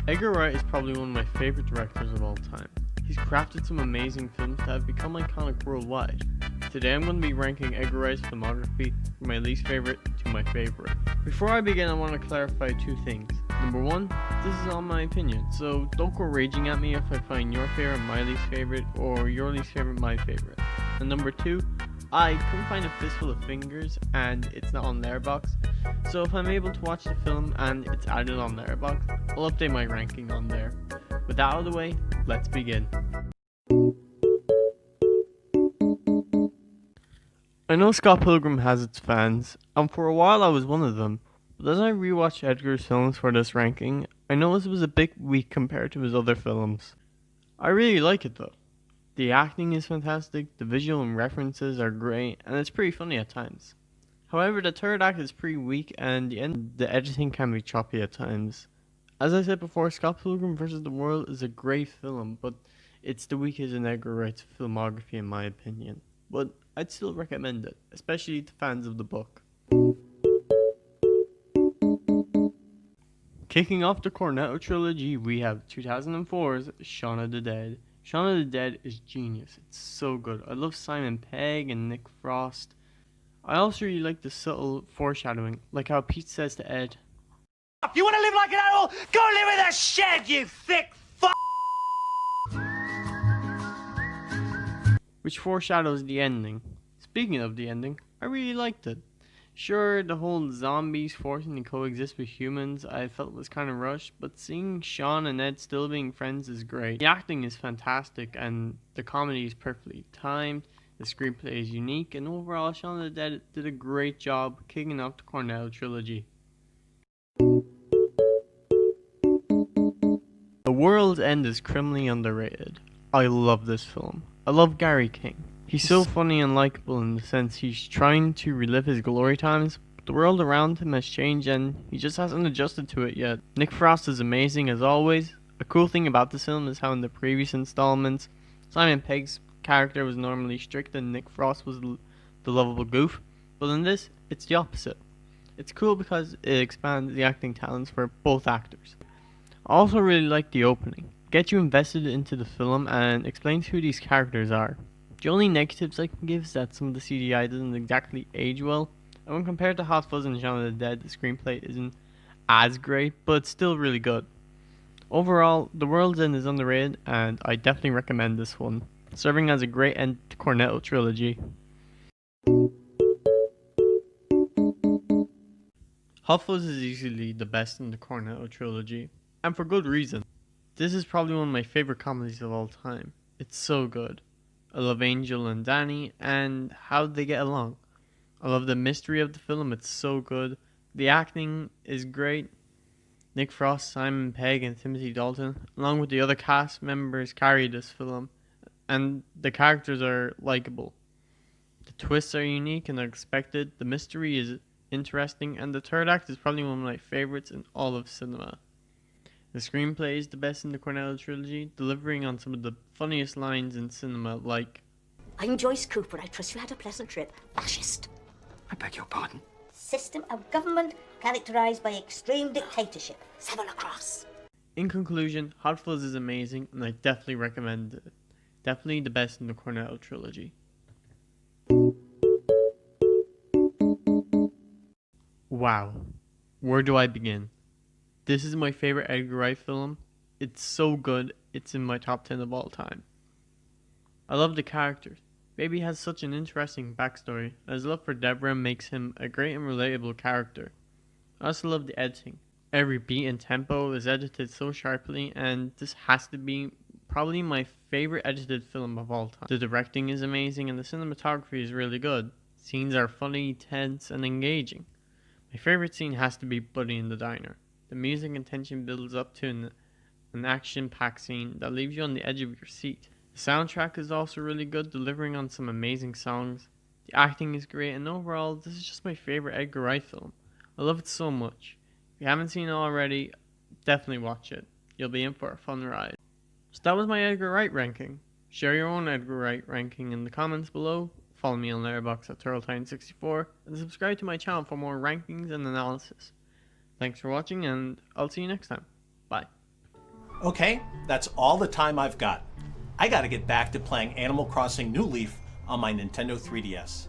Edgar Wright is probably one of my favorite directors of all time. He's crafted some amazing films that have become iconic worldwide. Today I'm going to be ranking Edgar Wright's filmography from my least favorite to my favorite. Before I begin, I want to clarify two things. Number one, this is all my opinion, so don't go raging at me if I find your favorite my least favorite or your least favorite my favorite. And number two, I couldn't find a fistful of fingers and it's not on Letterboxd, so if I'm able to watch the film and it's added on Letterboxd, I'll update my ranking on there. With that out of the way, let's begin. I know Scott Pilgrim has its fans, and for a while I was one of them, but as I rewatched Edgar's films for this ranking, I noticed it was a bit weak compared to his other films. I really like it though. The acting is fantastic, the visual and references are great, and it's pretty funny at times. However, the third act is pretty weak, and the editing can be choppy at times. As I said before, Scott Pilgrim vs. the World is a great film, but it's the weakest in Edgar Wright's filmography in my opinion. But I'd still recommend it, especially to fans of the book. Kicking off the Cornetto trilogy, we have 2004's Shaun of the Dead. Shaun of the Dead is genius. It's so good. I love Simon Pegg and Nick Frost. I also really like the subtle foreshadowing, like how Pete says to Ed, If you want to live like an animal, go live in a shed, you thick f***. which foreshadows the ending. Speaking of the ending, I really liked it. Sure, the whole zombies forcing to coexist with humans I felt was kind of rushed, but seeing Sean and Ed still being friends is great. The acting is fantastic and the comedy is perfectly timed, the screenplay is unique, and overall Shaun of the Dead did a great job kicking off the Cornetto trilogy. The World's End is criminally underrated. I love this film. I love Gary King. He's so funny and likable in the sense he's trying to relive his glory times, but the world around him has changed and he just hasn't adjusted to it yet. Nick Frost is amazing as always. A cool thing about this film is how in the previous installments, Simon Pegg's character was normally strict and Nick Frost was the lovable goof, but in this, it's the opposite. It's cool because it expands the acting talents for both actors. I also really like the opening. It gets you invested into the film and explains who these characters are. The only negatives I can give is that some of the CGI doesn't exactly age well, and when compared to Huffles and Shaun of the Dead, the screenplay isn't as great, but it's still really good. Overall, The World's End is underrated, and I definitely recommend this one, serving as a great end to Cornetto trilogy. Huffles is easily the best in the Cornetto trilogy, and for good reason. This is probably one of my favorite comedies of all time. It's so good. I love Angel and Danny and how they get along. I love the mystery of the film, it's so good. The acting is great. Nick Frost, Simon Pegg and Timothy Dalton, along with the other cast members, carry this film. And the characters are likable. The twists are unique and unexpected. The mystery is interesting. And the third act is probably one of my favorites in all of cinema. The screenplay is the best in the Cornetto trilogy, delivering on some of the funniest lines in cinema like, I'm Joyce Cooper. I trust you had a pleasant trip. Fascist. I beg your pardon? System of government characterized by extreme dictatorship. 7 across. In conclusion, Hot Fuzz is amazing and I definitely recommend it. Definitely the best in the Cornetto trilogy. Wow. Where do I begin? This is my favorite Edgar Wright film. It's so good, it's in my top 10 of all time. I love the characters. Baby has such an interesting backstory, and his love for Deborah makes him a great and relatable character. I also love the editing. Every beat and tempo is edited so sharply, and this has to be probably my favorite edited film of all time. The directing is amazing, and the cinematography is really good. Scenes are funny, tense, and engaging. My favorite scene has to be Buddy in the diner. The music and tension builds up to an action-packed scene that leaves you on the edge of your seat. The soundtrack is also really good, delivering on some amazing songs. The acting is great, and overall, this is just my favorite Edgar Wright film. I love it so much. If you haven't seen it already, definitely watch it. You'll be in for a fun ride. So that was my Edgar Wright ranking. Share your own Edgar Wright ranking in the comments below. Follow me on Letterboxd at TurtleTime64, and subscribe to my channel for more rankings and analysis. Thanks for watching, and I'll see you next time. Bye. Okay, that's all the time I've got. I gotta get back to playing Animal Crossing New Leaf on my Nintendo 3DS.